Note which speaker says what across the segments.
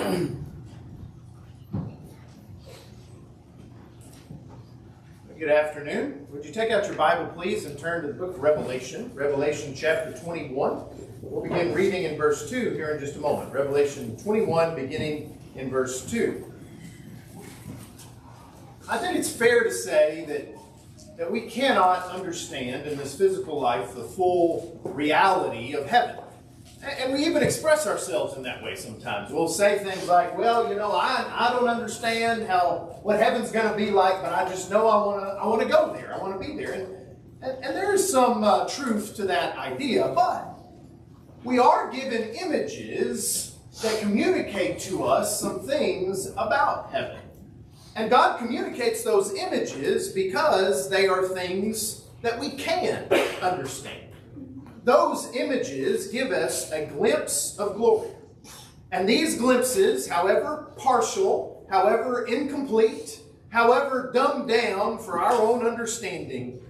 Speaker 1: Good afternoon. Would you take out your Bible, please, and turn to the book of Revelation, Revelation chapter 21. We'll begin reading in verse 2 here in just a moment. Revelation 21, beginning in verse 2. I think it's fair to say that we cannot understand in this physical life the full reality of heaven. And we even express ourselves in that way sometimes. We'll say things like, well, I don't understand what heaven's going to be like, but I just know I want to go there. I want to be there. And there is some truth to that idea, but we are given images that communicate to us some things about heaven. And God communicates those images because they are things that we can understand. Those images give us a glimpse of glory. And these glimpses, however partial, however incomplete, however dumbed down for our own understanding,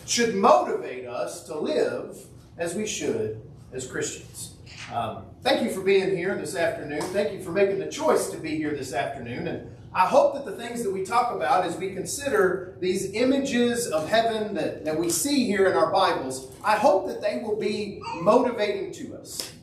Speaker 1: should motivate us to live as we should as Christians. Thank you for being here this afternoon. Thank you for making the choice to be here this afternoon. And I hope that the things that we talk about as we consider these images of heaven that we see here in our Bibles, I hope that they will be motivating to us.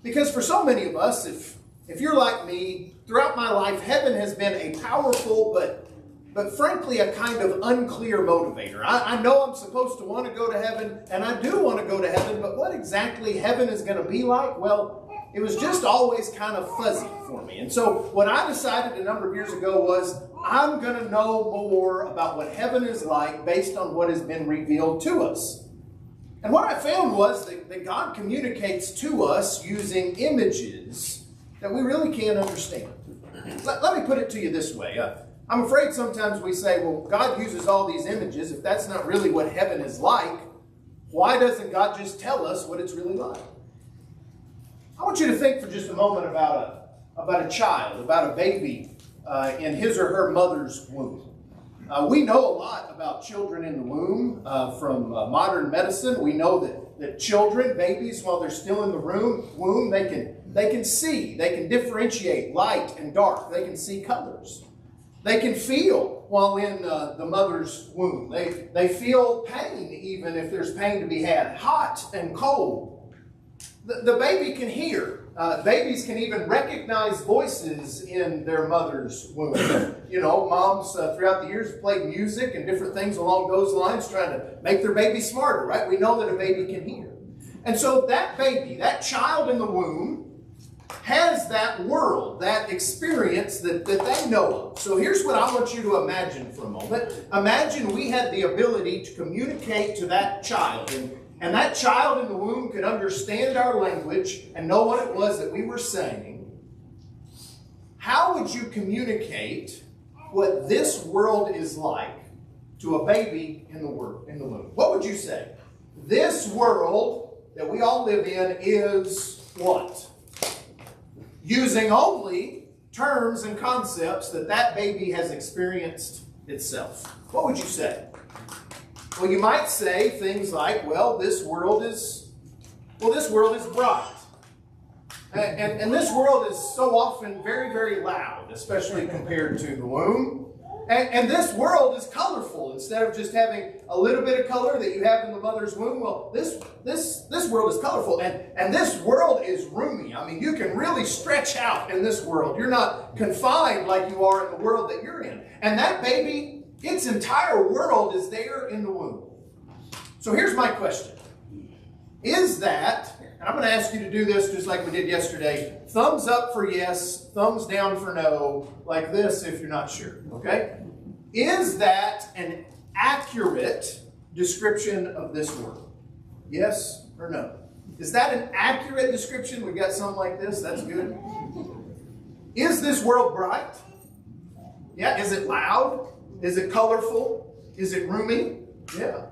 Speaker 1: Because for so many of us, if you're like me, throughout my life, heaven has been a powerful but frankly a kind of unclear motivator. I know I'm supposed to want to go to heaven, and I do want to go to heaven, but what exactly heaven is going to be like? Well, it was just always kind of fuzzy for me. And so what I decided a number of years ago was I'm going to know more about what heaven is like based on what has been revealed to us. And what I found was that God communicates to us using images that we really can't understand. Let me put it to you this way. I'm afraid sometimes we say, well, God uses all these images. If that's not really what heaven is like, why doesn't God just tell us what it's really like? I want you to think for just a moment about a child, about a baby in his or her mother's womb. We know a lot about children in the womb from modern medicine. We know that children, babies, while they're still in the womb, they can see, they can differentiate light and dark. They can see colors. They can feel while in the mother's womb. They feel pain, even if there's pain to be had, hot and cold. The baby can hear. Babies can even recognize voices in their mother's womb. Moms throughout the years played music and different things along those lines, trying to make their baby smarter, right? We know that a baby can hear. And so that baby, that child in the womb, has that world, that experience that they know of. So here's what I want you to imagine for a moment. Imagine we had the ability to communicate to that child, and that child in the womb could understand our language and know what it was that we were saying. How would you communicate what this world is like to a baby in the womb? What would you say? This world that we all live in is what? Using only terms and concepts that baby has experienced itself. What would you say? Well, you might say things like, this world is bright. And this world is so often very, very loud, especially compared to the womb. And this world is colorful. Instead of just having a little bit of color that you have in the mother's womb, this world is colorful. And this world is roomy. I mean, you can really stretch out in this world. You're not confined like you are in the world that you're in. And that baby, its entire world is there in the womb. So here's my question. Is that, and I'm going to ask you to do this just like we did yesterday, thumbs up for yes, thumbs down for no, like this if you're not sure, okay? Is that an accurate description of this world? Yes or no? Is that an accurate description? We got something like this, that's good. Is this world bright? Yeah, is it loud? Is it colorful? Is it roomy? Yeah.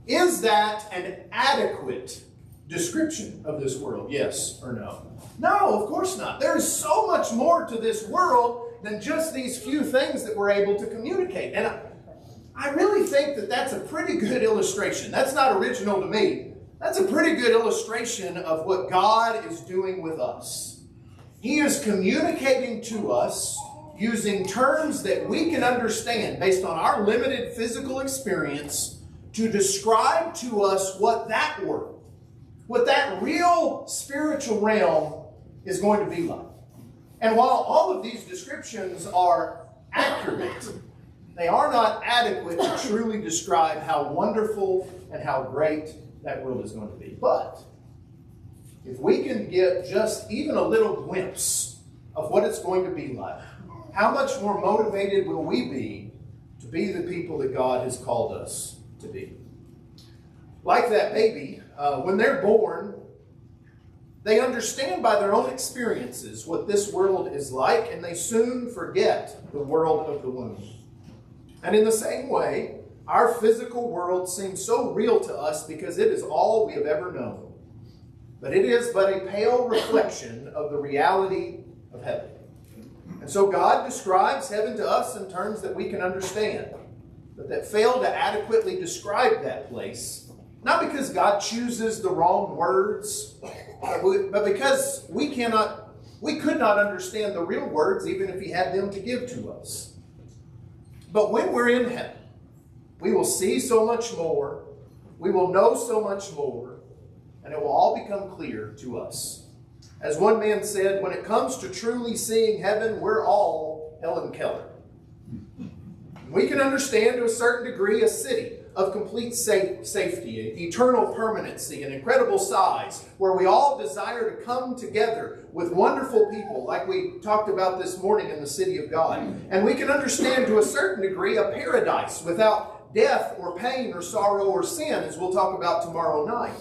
Speaker 1: Is that an adequate description of this world? Yes or no? No, of course not. There is so much more to this world than just these few things that we're able to communicate. And I really think that that's a pretty good illustration. That's not original to me. That's a pretty good illustration of what God is doing with us. He is communicating to us using terms that we can understand based on our limited physical experience to describe to us what that world, what that real spiritual realm is going to be like. And while all of these descriptions are accurate, they are not adequate to truly describe how wonderful and how great that world is going to be. But if we can get just even a little glimpse of what it's going to be like, how much more motivated will we be to be the people that God has called us to be? Like that baby, when they're born, they understand by their own experiences what this world is like, and they soon forget the world of the womb. And in the same way, our physical world seems so real to us because it is all we have ever known. But it is but a pale reflection of the reality of heaven. And so God describes heaven to us in terms that we can understand, but that fail to adequately describe that place, not because God chooses the wrong words, but because we could not understand the real words even if he had them to give to us. But when we're in heaven, we will see so much more, we will know so much more, and it will all become clear to us. As one man said, when it comes to truly seeing heaven, we're all Helen Keller. We can understand to a certain degree a city of complete safety, eternal permanency, and incredible size, where we all desire to come together with wonderful people, like we talked about this morning in the city of God. And we can understand to a certain degree a paradise without death or pain or sorrow or sin, as we'll talk about tomorrow night.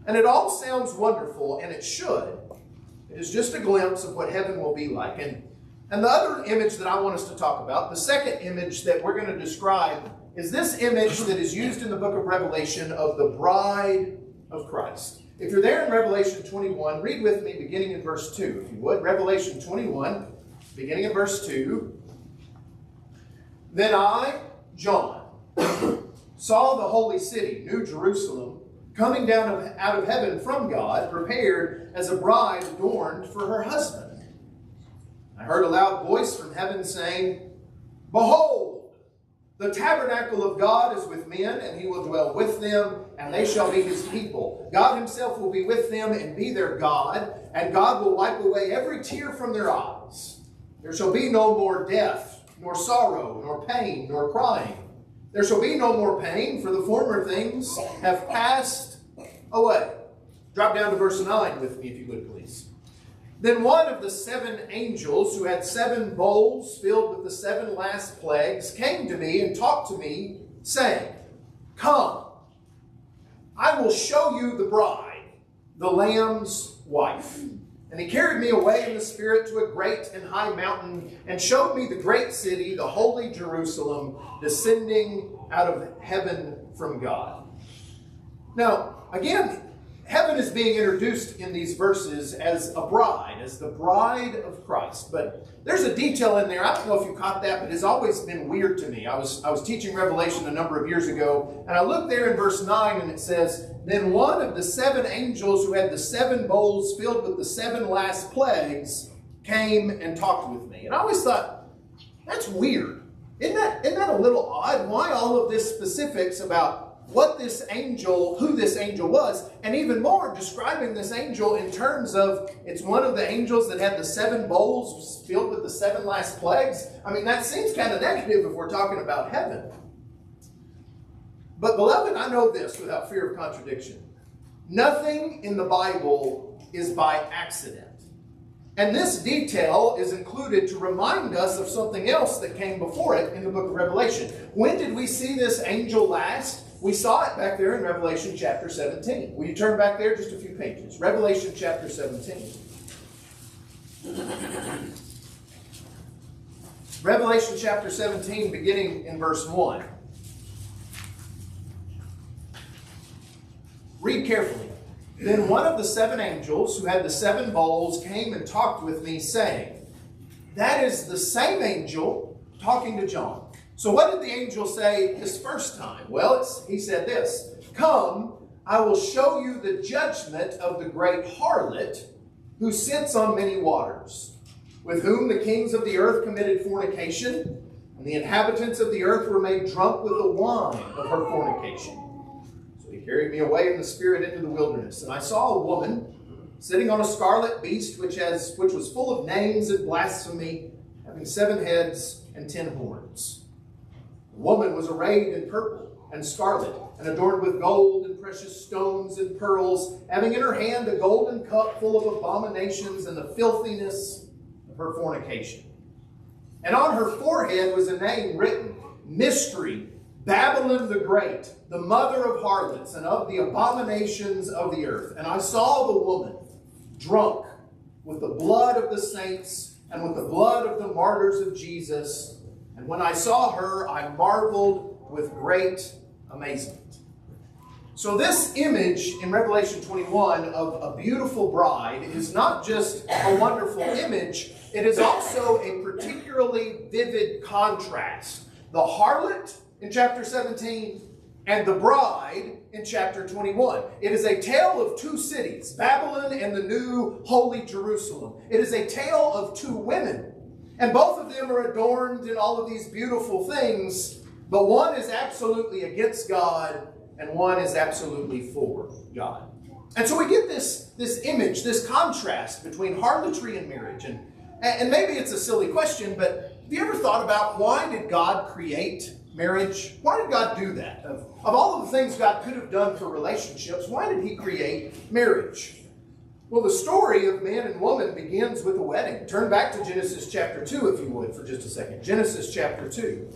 Speaker 1: And it all sounds wonderful, and it should. It is just a glimpse of what heaven will be like. And the other image that I want us to talk about, the second image that we're going to describe, is this image that is used in the book of Revelation of the bride of Christ. If you're there in Revelation 21, read with me beginning in verse 2, if you would. Revelation 21, beginning in verse 2. Then I, John, saw the holy city, New Jerusalem, coming down out of heaven from God, prepared as a bride adorned for her husband. I heard a loud voice from heaven saying, Behold, the tabernacle of God is with men, and he will dwell with them, and they shall be his people. God himself will be with them and be their God, and God will wipe away every tear from their eyes. There shall be no more death, nor sorrow, nor pain, nor crying. There shall be no more pain, for the former things have passed away. Drop down to verse 9 with me, if you would, please. Then one of the 7 angels who had 7 bowls filled with the 7 last plagues came to me and talked to me, saying, Come, I will show you the bride, the Lamb's wife. And he carried me away in the Spirit to a great and high mountain, and showed me the great city, the holy Jerusalem, descending out of heaven from God. Now, again, heaven is being introduced in these verses as a bride, as the bride of Christ. But there's a detail in there, I don't know if you caught that, but it's always been weird to me. I was teaching Revelation a number of years ago, and I looked there in verse 9, and it says, Then one of the 7 angels who had the 7 bowls filled with the 7 last plagues came and talked with me. And I always thought, that's weird. Isn't that a little odd? Why all of this specifics about what this angel, who this angel was, and even more describing this angel in terms of it's one of the angels that had the 7 bowls filled with the 7 last plagues? I mean, that seems kind of negative if we're talking about heaven. But beloved, I know this without fear of contradiction. Nothing in the Bible is by accident. And this detail is included to remind us of something else that came before it in the book of Revelation. When did we see this angel last? We saw it back there in Revelation chapter 17. Will you turn back there just a few pages? Revelation chapter 17. Revelation chapter 17, beginning in verse 1. Read carefully. Then one of the 7 angels who had the 7 bowls came and talked with me, saying, That is the same angel talking to John. So what did the angel say his first time? Well, he said this, Come, I will show you the judgment of the great harlot who sits on many waters, with whom the kings of the earth committed fornication, and the inhabitants of the earth were made drunk with the wine of her fornication. So he carried me away in the spirit into the wilderness, and I saw a woman sitting on a scarlet beast, which was full of names and blasphemy, having 7 heads and 10 horns. The woman was arrayed in purple and scarlet, and adorned with gold and precious stones and pearls, having in her hand a golden cup full of abominations and the filthiness of her fornication. And on her forehead was a name written, Mystery, Babylon the Great, the mother of harlots and of the abominations of the earth. And I saw the woman drunk with the blood of the saints and with the blood of the martyrs of Jesus. And when I saw her, I marveled with great amazement. So this image in Revelation 21 of a beautiful bride is not just a wonderful image, it is also a particularly vivid contrast. The harlot in chapter 17 and the bride in chapter 21. It is a tale of 2 cities, Babylon and the new holy Jerusalem. It is a tale of 2 women. And both of them are adorned in all of these beautiful things, but one is absolutely against God and one is absolutely for God. And so we get this image, this contrast between harlotry and marriage. And maybe it's a silly question, but have you ever thought about why did God create marriage? Why did God do that? Of all of the things God could have done for relationships, why did he create marriage? Well, the story of man and woman begins with a wedding. Turn back to Genesis chapter 2, if you would, for just a second. Genesis chapter 2.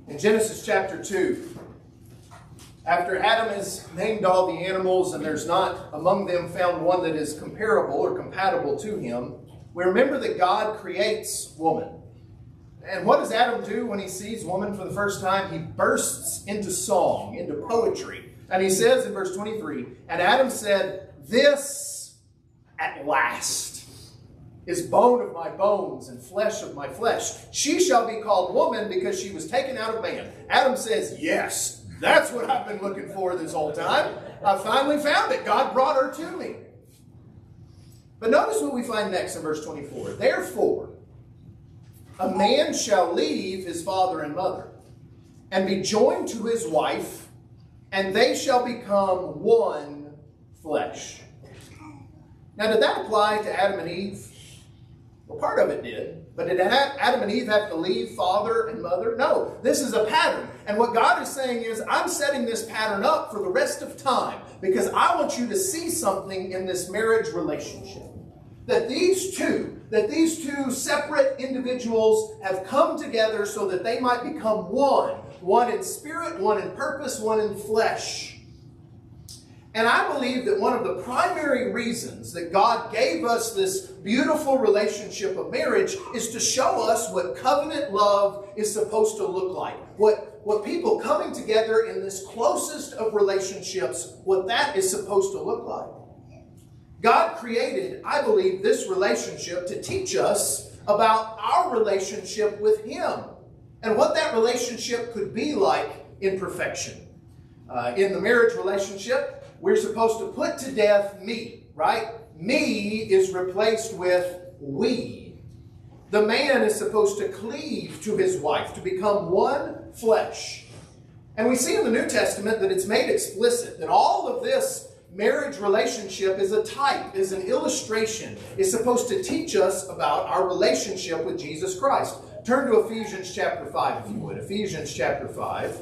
Speaker 1: In Genesis chapter 2, after Adam has named all the animals and there's not among them found one that is comparable or compatible to him, we remember that God creates woman. And what does Adam do when he sees woman for the first time? He bursts into song, into poetry. And he says in verse 23, and Adam said, "This at last is bone of my bones and flesh of my flesh. She shall be called woman because she was taken out of man." Adam says, yes, that's what I've been looking for this whole time. I finally found it. God brought her to me. But notice what we find next in verse 24. Therefore, a man shall leave his father and mother and be joined to his wife, and they shall become one flesh. Now, did that apply to Adam and Eve? Well, part of it did. But did Adam and Eve have to leave father and mother? No. This is a pattern. And what God is saying is, I'm setting this pattern up for the rest of time because I want you to see something in this marriage relationship. That these two separate individuals have come together so that they might become one. One in spirit, one in purpose, one in flesh. And I believe that one of the primary reasons that God gave us this beautiful relationship of marriage is to show us what covenant love is supposed to look like. What people coming together in this closest of relationships, what that is supposed to look like. God created, I believe, this relationship to teach us about our relationship with Him and what that relationship could be like in perfection. In the marriage relationship, we're supposed to put to death me, right? Me is replaced with we. The man is supposed to cleave to his wife, to become one flesh. And we see in the New Testament that it's made explicit that all of this marriage relationship is a type, is an illustration, is supposed to teach us about our relationship with Jesus Christ. Turn to Ephesians chapter 5, if you would. Ephesians chapter 5.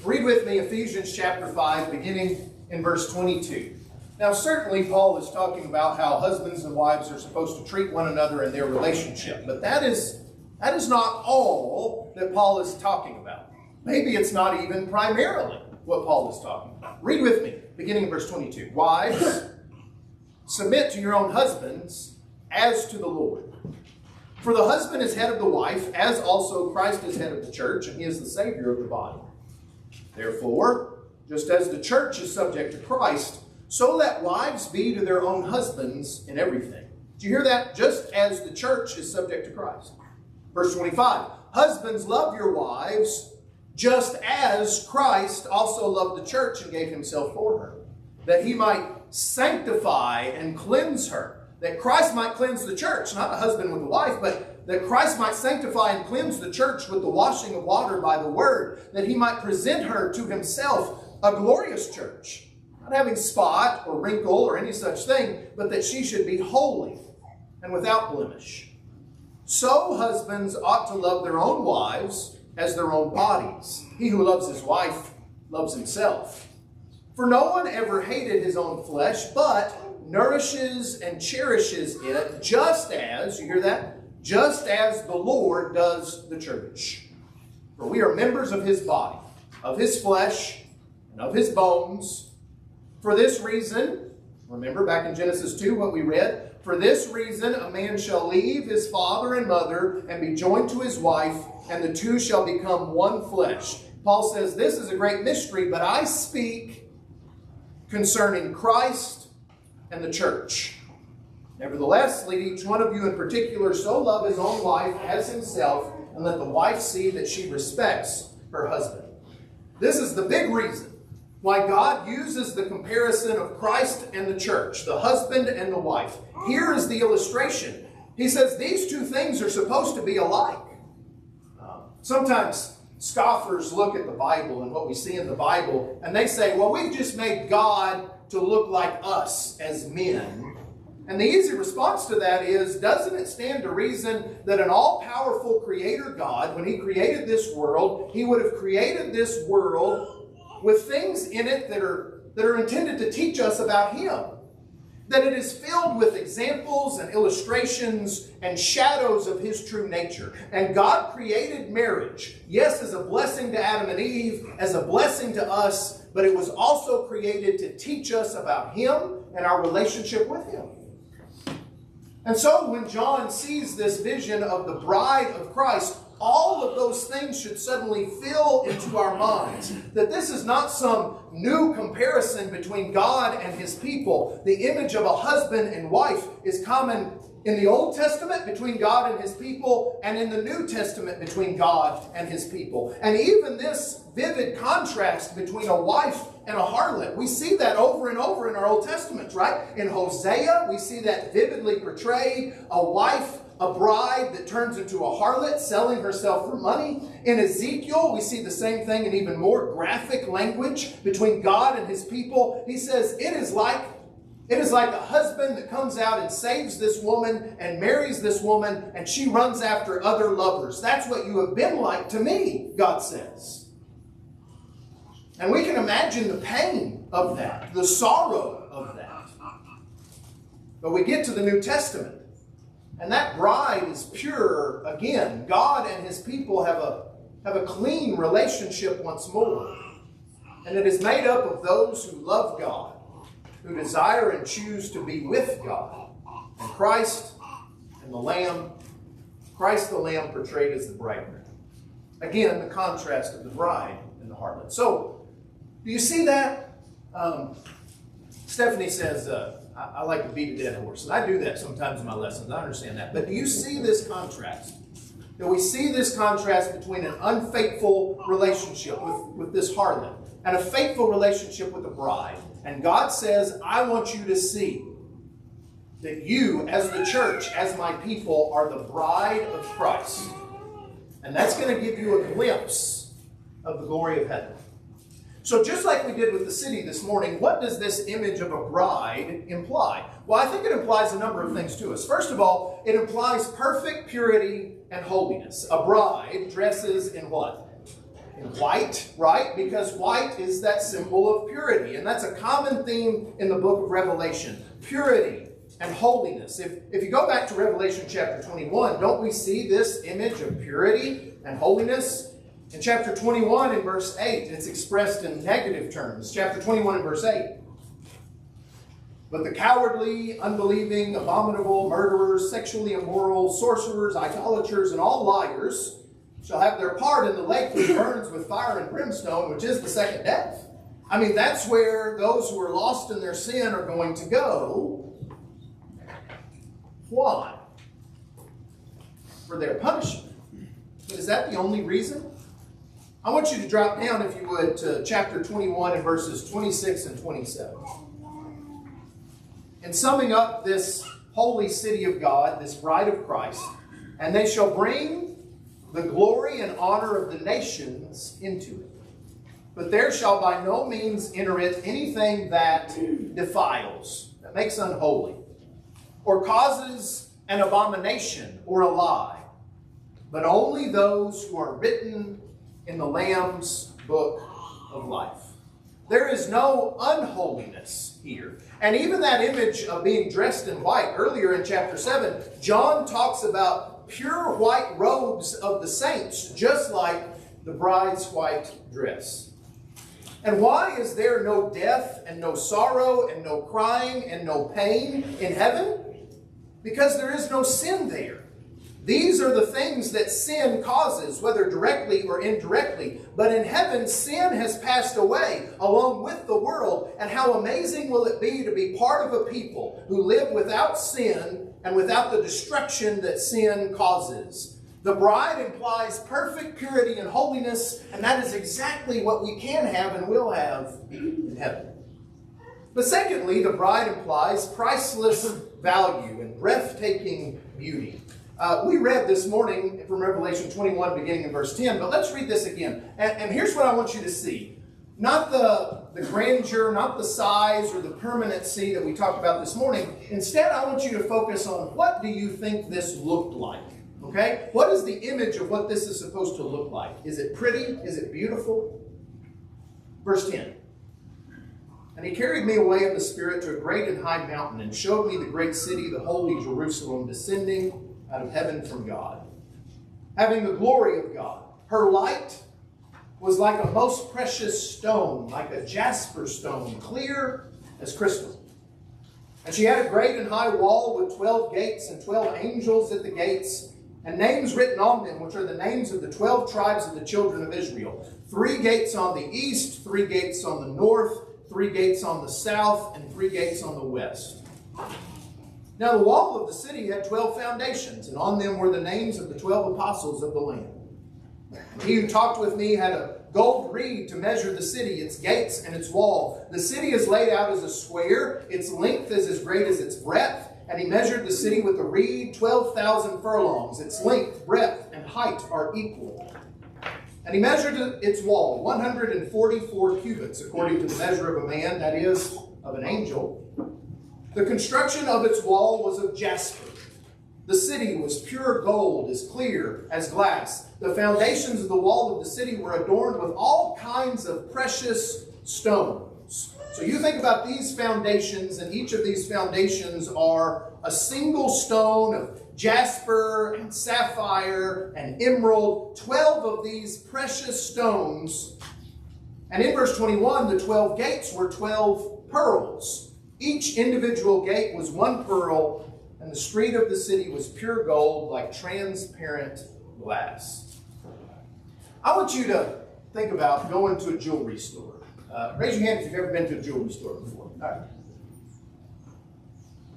Speaker 1: Read with me Ephesians chapter 5, beginning in verse 22. Now, certainly Paul is talking about how husbands and wives are supposed to treat one another in their relationship. But that is not all that Paul is talking about. Maybe it's not even primarily what Paul is talking about. Read with me, beginning in verse 22. Wives, submit to your own husbands as to the Lord. For the husband is head of the wife, as also Christ is head of the church, and he is the Savior of the body. Therefore, just as the church is subject to Christ, so let wives be to their own husbands in everything. Do you hear that? Just as the church is subject to Christ. Verse 25, husbands, love your wives, just as Christ also loved the church and gave himself for her, that he might sanctify and cleanse her. That Christ might cleanse the church, not a husband with a wife, but that Christ might sanctify and cleanse the church with the washing of water by the word, that he might present her to himself a glorious church, not having spot or wrinkle or any such thing, but that she should be holy and without blemish. So husbands ought to love their own wives as their own bodies. He who loves his wife loves himself. For no one ever hated his own flesh, but nourishes and cherishes it, just as, you hear that? Just as the Lord does the church. For we are members of his body, of his flesh, and of his bones. For this reason, remember back in Genesis 2 what we read, for this reason a man shall leave his father and mother and be joined to his wife, and the two shall become one flesh. Paul says this is a great mystery, but I speak concerning Christ and the church. Nevertheless, let each one of you in particular so love his own wife as himself, and let the wife see that she respects her husband. This is the big reason why God uses the comparison of Christ and the church, the husband and the wife. Here is the illustration. He says these two things are supposed to be alike. Sometimes scoffers look at the Bible and what we see in the Bible, and they say, well, we've just made God to look like us as men. And the easy response to that is, doesn't it stand to reason that an all-powerful creator God, when he created this world, he would have created this world with things in it that are intended to teach us about him? That it is filled with examples and illustrations and shadows of his true nature. And God created marriage, yes, as a blessing to Adam and Eve, as a blessing to us, but it was also created to teach us about him and our relationship with him. And so when John sees this vision of the bride of Christ, all of those things should suddenly fill into our minds. That this is not some new comparison between God and his people. The image of a husband and wife is common in the Old Testament between God and his people, and in the New Testament between God and his people. And even this vivid contrast between a wife and a harlot, we see that over and over in our Old Testament, right? In Hosea, we see that vividly portrayed, a wife, a bride that turns into a harlot, selling herself for money. In Ezekiel, we see the same thing in even more graphic language between God and his people. He says, it is like a husband that comes out and saves this woman and marries this woman, and she runs after other lovers. That's what you have been like to me, God says. And we can imagine the pain of that, the sorrow of that. But we get to the New Testament, and that bride is pure again. God and his people have a clean relationship once more. And it is made up of those who love God, who desire and choose to be with God. And Christ and the Lamb, Christ the Lamb portrayed as the bridegroom. Again, the contrast of the bride and the harlot. So, do you see that? Stephanie says, I like to beat a dead horse. And I do that sometimes in my lessons. I understand that. But do you see this contrast? Do we see this contrast between an unfaithful relationship with this harlot and a faithful relationship with the bride? And God says, I want you to see that you, as the church, as my people, are the bride of Christ. And that's going to give you a glimpse of the glory of heaven. So just like we did with the city this morning, what does this image of a bride imply? Well, I think it implies a number of things to us. First of all, it implies perfect purity and holiness. A bride dresses in what? In white, right? Because white is that symbol of purity. And that's a common theme in the book of Revelation. Purity and holiness. If you go back to Revelation chapter 21, don't we see this image of purity and holiness? In chapter 21 in verse 8, it's expressed in negative terms. Chapter 21 in verse 8. But the cowardly, unbelieving, abominable, murderers, sexually immoral, sorcerers, idolaters, and all liars shall have their part in the lake that burns with fire and brimstone, which is the second death. I mean, that's where those who are lost in their sin are going to go. Why? For their punishment. But is that the only reason? I want you to drop down, if you would, to chapter 21 and verses 26 and 27. In summing up this holy city of God, this bride of Christ, and they shall bring the glory and honor of the nations into it. But there shall by no means enter it anything that defiles, that makes unholy, or causes an abomination or a lie, but only those who are written in the Lamb's book of life. There is no unholiness here. And even that image of being dressed in white, earlier in chapter 7, John talks about pure white robes of the saints, just like the bride's white dress. And why is there no death and no sorrow and no crying and no pain in heaven? Because there is no sin there. These are the things that sin causes, whether directly or indirectly. But in heaven, sin has passed away along with the world. And how amazing will it be to be part of a people who live without sin and without the destruction that sin causes. The bride implies perfect purity and holiness, and that is exactly what we can have and will have in heaven. But secondly, the bride implies priceless value and breathtaking beauty. We read this morning from Revelation 21, beginning in verse 10, but let's read this again. And here's what I want you to see. Not the grandeur, not the size or the permanency that we talked about this morning. Instead, I want you to focus on what do you think this looked like? Okay? What is the image of what this is supposed to look like? Is it pretty? Is it beautiful? Verse 10. And he carried me away in the Spirit to a great and high mountain and showed me the great city, the holy Jerusalem, descending out of heaven from God, having the glory of God. Her light was like a most precious stone, like a jasper stone, clear as crystal. And she had a great and high wall with 12 gates and 12 angels at the gates, and names written on them, which are the names of the 12 tribes of the children of Israel. 3 gates on the east, 3 gates on the north, 3 gates on the south, and 3 gates on the west. Now the wall of the city had 12 foundations, and on them were the names of the 12 apostles of the Lamb. And he who talked with me had a gold reed to measure the city, its gates and its wall. The city is laid out as a square, its length is as great as its breadth. And he measured the city with a reed, 12,000 furlongs. Its length, breadth, and height are equal. And he measured its wall, 144 cubits, according to the measure of a man, that is, of an angel. The construction of its wall was of jasper. The city was pure gold, as clear as glass. The foundations of the wall of the city were adorned with all kinds of precious stones. So you think about these foundations, and each of these foundations are a single stone of jasper and sapphire and emerald. 12 of these precious stones. And in verse 21, the 12 gates were 12 pearls. Each individual gate was 1 pearl, and the street of the city was pure gold, like transparent glass. I want you to think about going to a jewelry store. Raise your hand if you've ever been to a jewelry store before. All right.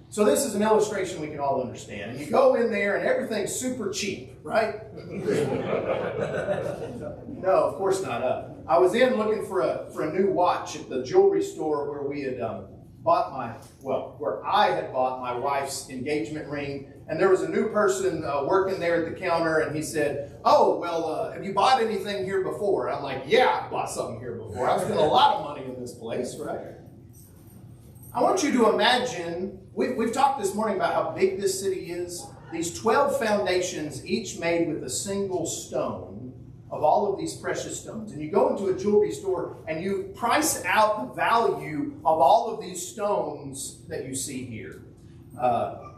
Speaker 1: So this is an illustration we can all understand. And you go in there and everything's super cheap, right? No, of course not. I was in looking for a new watch at the jewelry store where we had where I had bought my wife's engagement ring. And there was a new person working there at the counter, and he said, "Oh, well, have you bought anything here before?" And I'm like, "Yeah, I bought something here before. I've spent a lot of money in this place, right?" I want you to imagine, we've talked this morning about how big this city is. These 12 foundations, each made with a single stone of all of these precious stones. And you go into a jewelry store and you price out the value of all of these stones that you see here.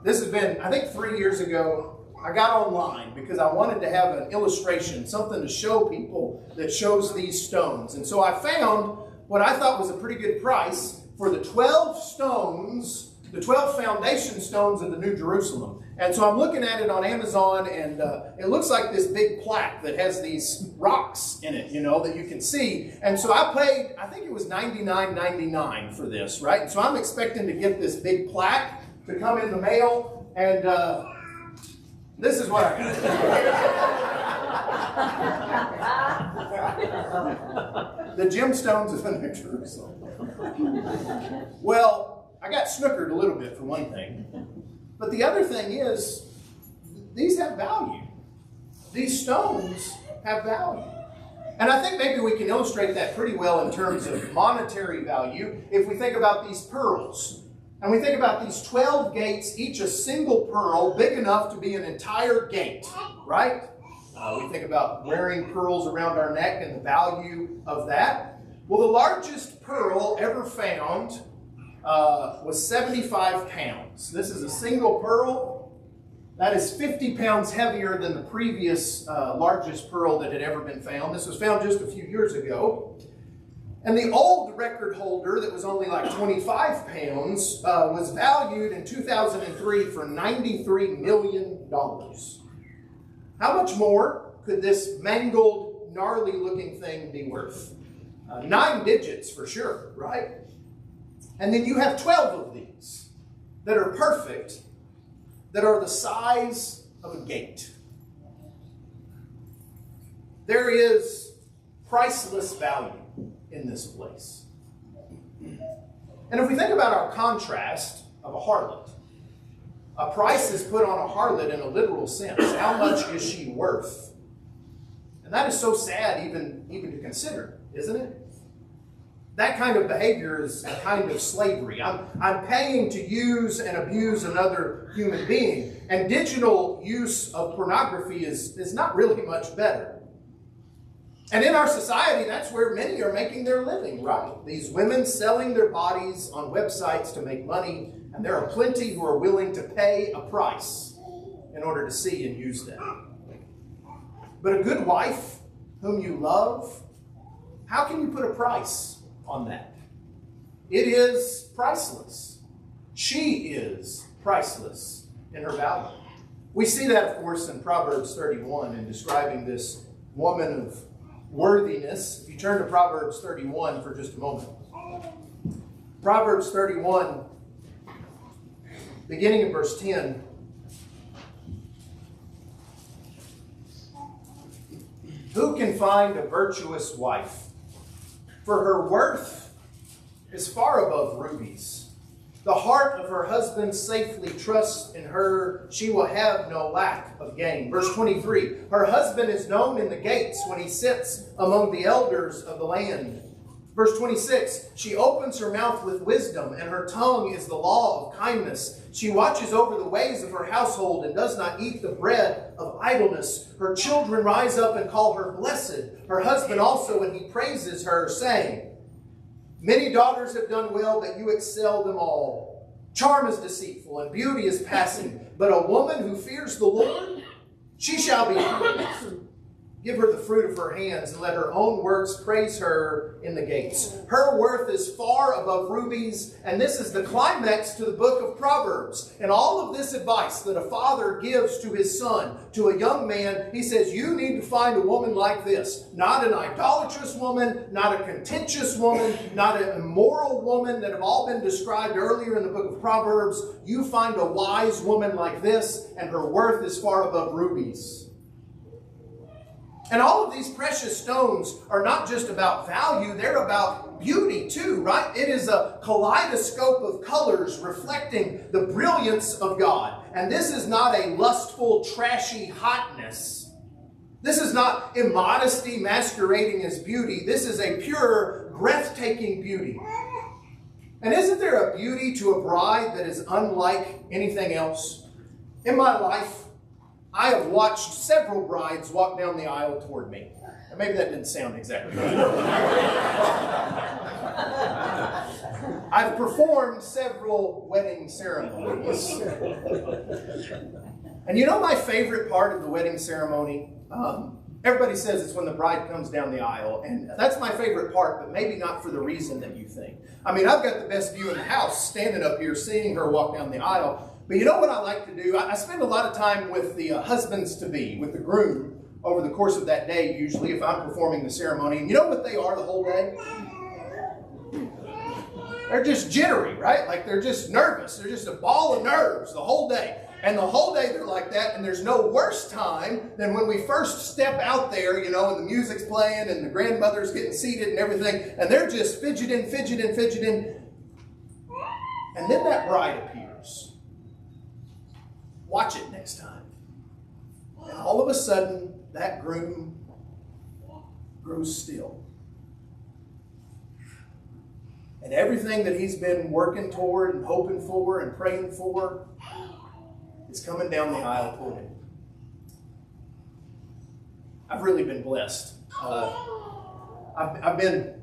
Speaker 1: This has been, I think 3 years ago, I got online because I wanted to have an illustration, something to show people that shows these stones. And so I found what I thought was a pretty good price for the 12 stones, the 12 foundation stones of the New Jerusalem. And so I'm looking at it on Amazon, and it looks like this big plaque that has these rocks in it, that you can see. And so I paid, I think it was $99.99 for this, right? And so I'm expecting to get this big plaque to come in the mail. And this is what I got. The gemstones of the New Jerusalem. Well, I got snookered a little bit for one thing. But the other thing is, these have value. These stones have value. And I think maybe we can illustrate that pretty well in terms of monetary value if we think about these pearls. And we think about these 12 gates, each a single pearl big enough to be an entire gate, right? We think about wearing pearls around our neck and the value of that. Well, the largest pearl ever found was 75 pounds. This is a single pearl. That is 50 pounds heavier than the previous largest pearl that had ever been found. This was found just a few years ago. And the old record holder that was only like 25 pounds was valued in 2003 for $93 million. How much more could this mangled, gnarly looking thing be worth? 9 digits for sure, right? And then you have 12 of these that are perfect, that are the size of a gate. There is priceless value in this place. And if we think about our contrast of a harlot, a price is put on a harlot in a literal sense. How much is she worth? And that is so sad even to consider, isn't it? That kind of behavior is a kind of slavery. I'm paying to use and abuse another human being. And digital use of pornography is not really much better. And in our society, that's where many are making their living, right? These women selling their bodies on websites to make money, and there are plenty who are willing to pay a price in order to see and use them. But a good wife whom you love, how can you put a price on that? It is priceless. She is priceless in her value. We see that, of course, in Proverbs 31 in describing this woman of worthiness. If you turn to Proverbs 31 for just a moment. Proverbs 31, beginning in verse 10. Who can find a virtuous wife? For her worth is far above rubies. The heart of her husband safely trusts in her. She will have no lack of gain. Verse 23. Her husband is known in the gates when he sits among the elders of the land. Verse 26. She opens her mouth with wisdom, and her tongue is the law of kindness. She watches over the ways of her household and does not eat the bread of idleness. Her children rise up and call her blessed. Her husband also, and he praises her, saying, many daughters have done well, but you excel them all. Charm is deceitful, and beauty is passing. But a woman who fears the Lord, she shall be praised. Give her the fruit of her hands, and let her own works praise her in the gates. Her worth is far above rubies, and this is the climax to the book of Proverbs. And all of this advice that a father gives to his son, to a young man, he says, you need to find a woman like this. Not an idolatrous woman, not a contentious woman, not an immoral woman that have all been described earlier in the book of Proverbs. You find a wise woman like this, and her worth is far above rubies. And all of these precious stones are not just about value, they're about beauty too, right? It is a kaleidoscope of colors reflecting the brilliance of God. And this is not a lustful, trashy hotness. This is not immodesty masquerading as beauty. This is a pure, breathtaking beauty. And isn't there a beauty to a bride that is unlike anything else? In my life, I have watched several brides walk down the aisle toward me. And maybe that didn't sound exactly right. I've performed several wedding ceremonies. And you know my favorite part of the wedding ceremony? Everybody says it's when the bride comes down the aisle. And that's my favorite part, but maybe not for the reason that you think. I mean, I've got the best view in the house standing up here seeing her walk down the aisle. But you know what I like to do? I spend a lot of time with the husbands-to-be, with the groom, over the course of that day, usually, if I'm performing the ceremony. And you know what they are the whole day? They're just jittery, right? Like they're just nervous. They're just a ball of nerves the whole day. And the whole day they're like that, and there's no worse time than when we first step out there, and the music's playing and the grandmother's getting seated and everything, and they're just fidgeting. And then that bride appears. Watch it next time. And all of a sudden, that groom grows still. And everything that he's been working toward and hoping for and praying for is coming down the aisle toward him. I've really been blessed. I've been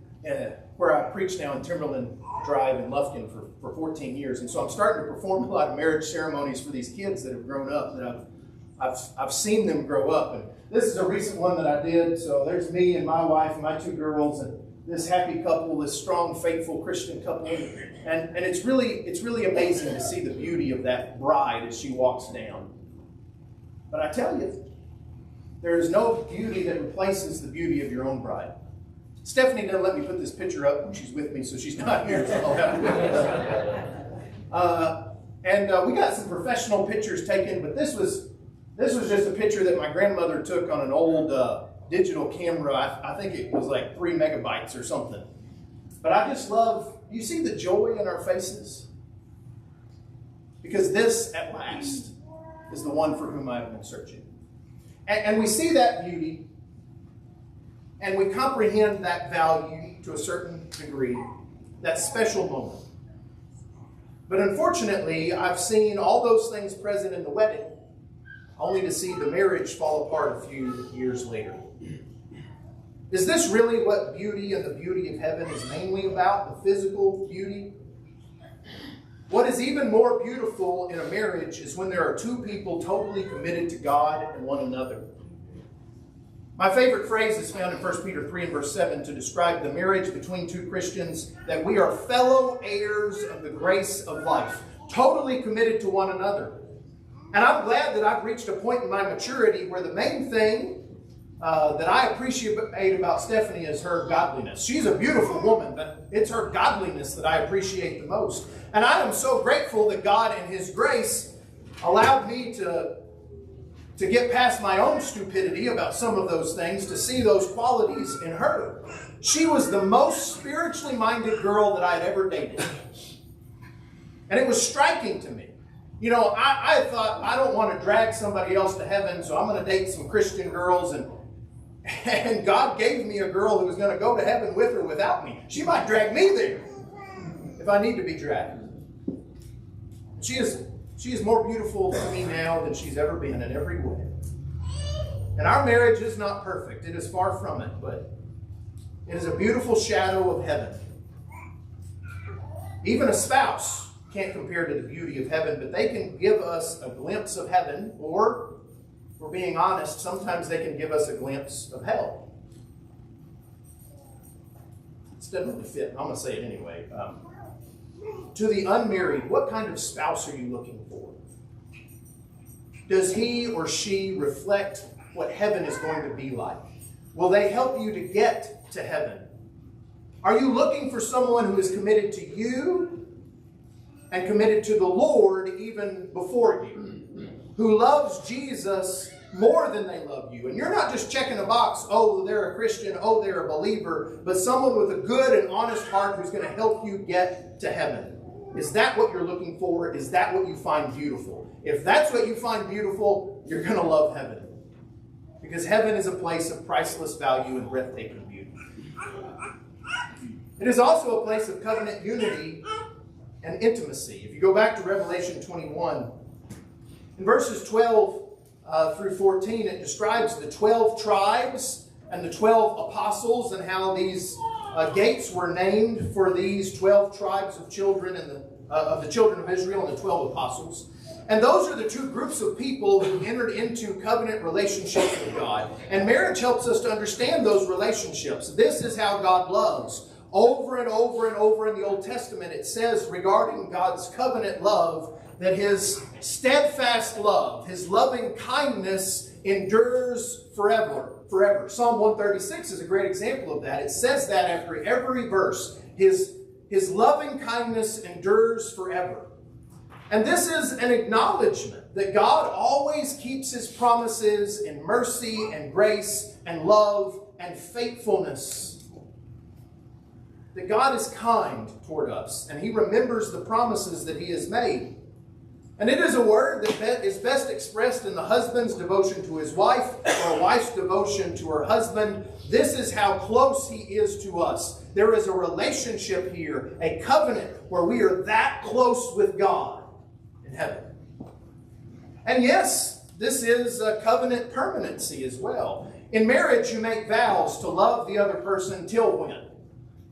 Speaker 1: where I preach now in Timberland Drive in Lufkin for 14 years. And so I'm starting to perform a lot of marriage ceremonies for these kids that have grown up, that I've seen them grow up. And this is a recent one that I did. So there's me and my wife and my two girls and this happy couple, this strong, faithful Christian couple. And it's really amazing to see the beauty of that bride as she walks down. But I tell you, there is no beauty that replaces the beauty of your own bride. Stephanie didn't let me put this picture up when she's with me, so she's not here. So I'll have to we got some professional pictures taken, but this was just a picture that my grandmother took on an old digital camera. I think it was like 3 megabytes or something. But I just love, you see the joy in our faces? Because this, at last, is the one for whom I have been searching. And we see that beauty, and we comprehend that value to a certain degree, that special moment. But unfortunately, I've seen all those things present in the wedding, only to see the marriage fall apart a few years later. Is this really what beauty and the beauty of heaven is mainly about, the physical beauty? What is even more beautiful in a marriage is when there are two people totally committed to God and one another. My favorite phrase is found in 1 Peter 3 and verse 7 to describe the marriage between two Christians, that we are fellow heirs of the grace of life, totally committed to one another. And I'm glad that I've reached a point in my maturity where the main thing that I appreciate about Stephanie is her godliness. She's a beautiful woman, but it's her godliness that I appreciate the most. And I am so grateful that God in His grace allowed me to get past my own stupidity about some of those things, to see those qualities in her. She was the most spiritually minded girl that I'd ever dated. And it was striking to me. I thought, I don't want to drag somebody else to heaven, so I'm going to date some Christian girls. And God gave me a girl who was going to go to heaven with or without me. She might drag me there if I need to be dragged. She is more beautiful to me now than she's ever been in every way. And our marriage is not perfect. It is far from it, but it is a beautiful shadow of heaven. Even a spouse can't compare to the beauty of heaven, but they can give us a glimpse of heaven, or, if we're being honest, sometimes they can give us a glimpse of hell. This doesn't really fit. I'm going to say it anyway. To the unmarried, what kind of spouse are you looking for? Does he or she reflect what heaven is going to be like? Will they help you to get to heaven? Are you looking for someone who is committed to you and committed to the Lord even before you? Who loves Jesus more than they love you? And you're not just checking a box, oh, they're a Christian, oh, they're a believer, but someone with a good and honest heart who's going to help you get to heaven. Is that what you're looking for? Is that what you find beautiful? If that's what you find beautiful, you're going to love heaven. Because heaven is a place of priceless value and breathtaking beauty. It is also a place of covenant unity and intimacy. If you go back to Revelation 21, in verses 12 through 14, it describes the 12 tribes and the 12 apostles and how these gates were named for these 12 tribes of children and of the children of Israel and the 12 apostles. And those are the two groups of people who entered into covenant relationships with God. And marriage helps us to understand those relationships. This is how God loves. Over and over and over in the Old Testament, it says regarding God's covenant love that His steadfast love, His loving kindness endures forever. Psalm 136 is a great example of that. It says that after every verse. His loving kindness endures forever. And this is an acknowledgement that God always keeps his promises in mercy and grace and love and faithfulness. That God is kind toward us, and he remembers the promises that he has made. And it is a word that is best expressed in the husband's devotion to his wife, or a wife's devotion to her husband. This is how close he is to us. There is a relationship here, a covenant, where we are that close with God in heaven. And yes, this is a covenant permanency as well. In marriage, you make vows to love the other person till when?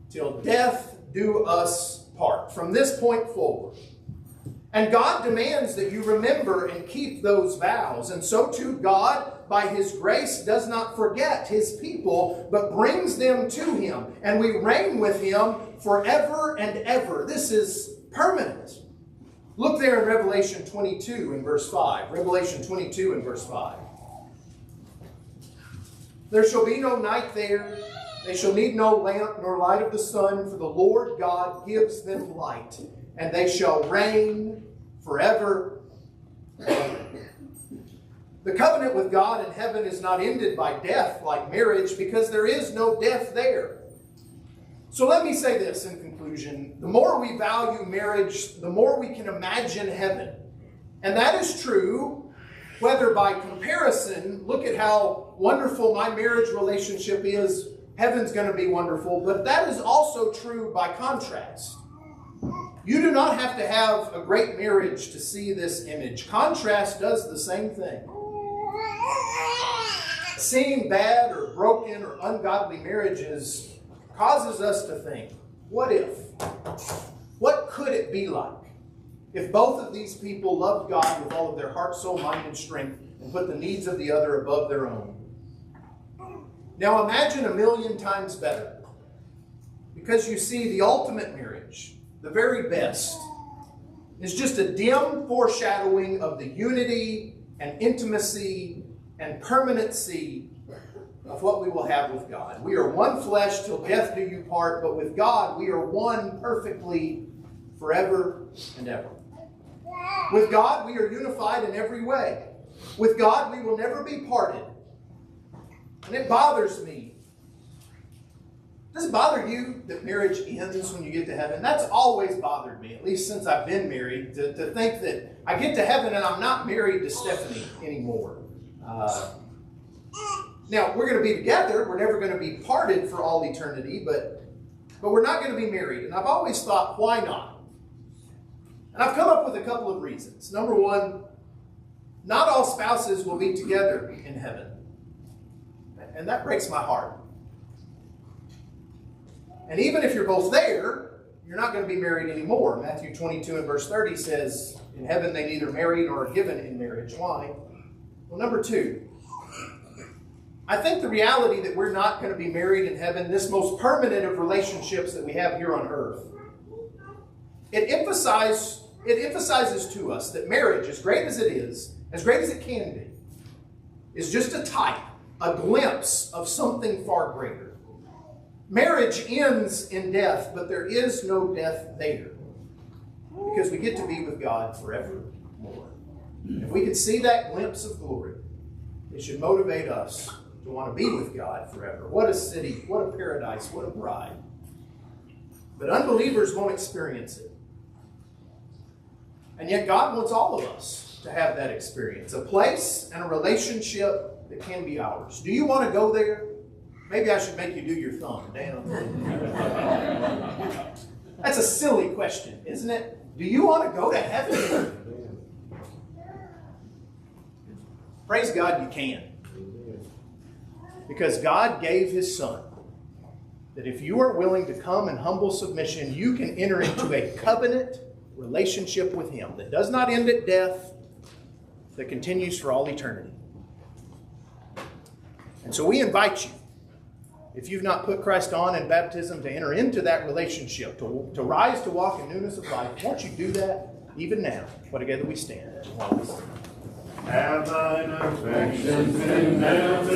Speaker 1: Till death do us part. From this point forward. And God demands that you remember and keep those vows. And so too, God, by his grace, does not forget his people, but brings them to him. And we reign with him forever and ever. This is permanent. Look there in Revelation 22 and verse 5. Revelation 22 and verse 5. There shall be no night there. They shall need no lamp nor light of the sun, for the Lord God gives them light. And they shall reign forever and ever. The covenant with God in heaven is not ended by death like marriage, because there is no death there. So let me say this in conclusion. The more we value marriage, the more we can imagine heaven. And that is true whether by comparison, look at how wonderful my marriage relationship is, heaven's going to be wonderful, but that is also true by contrast. You do not have to have a great marriage to see this image. Contrast does the same thing. Seeing bad or broken or ungodly marriages causes us to think, what if? What could it be like if both of these people loved God with all of their heart, soul, mind, and strength and put the needs of the other above their own? Now imagine 1,000,000 times better. Because you see, the ultimate marriage, the very best, is just a dim foreshadowing of the unity and intimacy and permanency of what we will have with God. We are one flesh till death do you part, but with God we are one perfectly forever and ever. With God we are unified in every way. With God we will never be parted. And it bothers me. Does it bother you that marriage ends when you get to heaven? That's always bothered me, at least since I've been married, to think that I get to heaven and I'm not married to Stephanie anymore. Now, we're going to be together. We're never going to be parted for all eternity, but we're not going to be married. And I've always thought, why not? And I've come up with a couple of reasons. Number one, not all spouses will be together in heaven. And that breaks my heart. And even if you're both there, you're not going to be married anymore. Matthew 22 and verse 30 says, in heaven they neither marry nor are given in marriage. Why? Well, number two, I think the reality that we're not going to be married in heaven, this most permanent of relationships that we have here on earth, it emphasizes to us that marriage, as great as it is, as great as it can be, is just a type, a glimpse of something far greater. Marriage ends in death, but there is no death there, because we get to be with God forevermore. If we could see that glimpse of glory, it should motivate us to want to be with God forever. What a city, what a paradise, what a bride. But unbelievers won't experience it. And yet God wants all of us to have that experience, a place and a relationship that can be ours. Do you want to go there? Maybe I should make you do your thumb down. That's a silly question, isn't it? Do you want to go to heaven? Praise God you can. Because God gave his Son, that if you are willing to come in humble submission, you can enter into a covenant relationship with him that does not end at death, that continues for all eternity. And so we invite you, if you've not put Christ on in baptism, to enter into that relationship, to rise to walk in newness of life. Won't you do that even now? While together we stand.
Speaker 2: Have thine affections in them.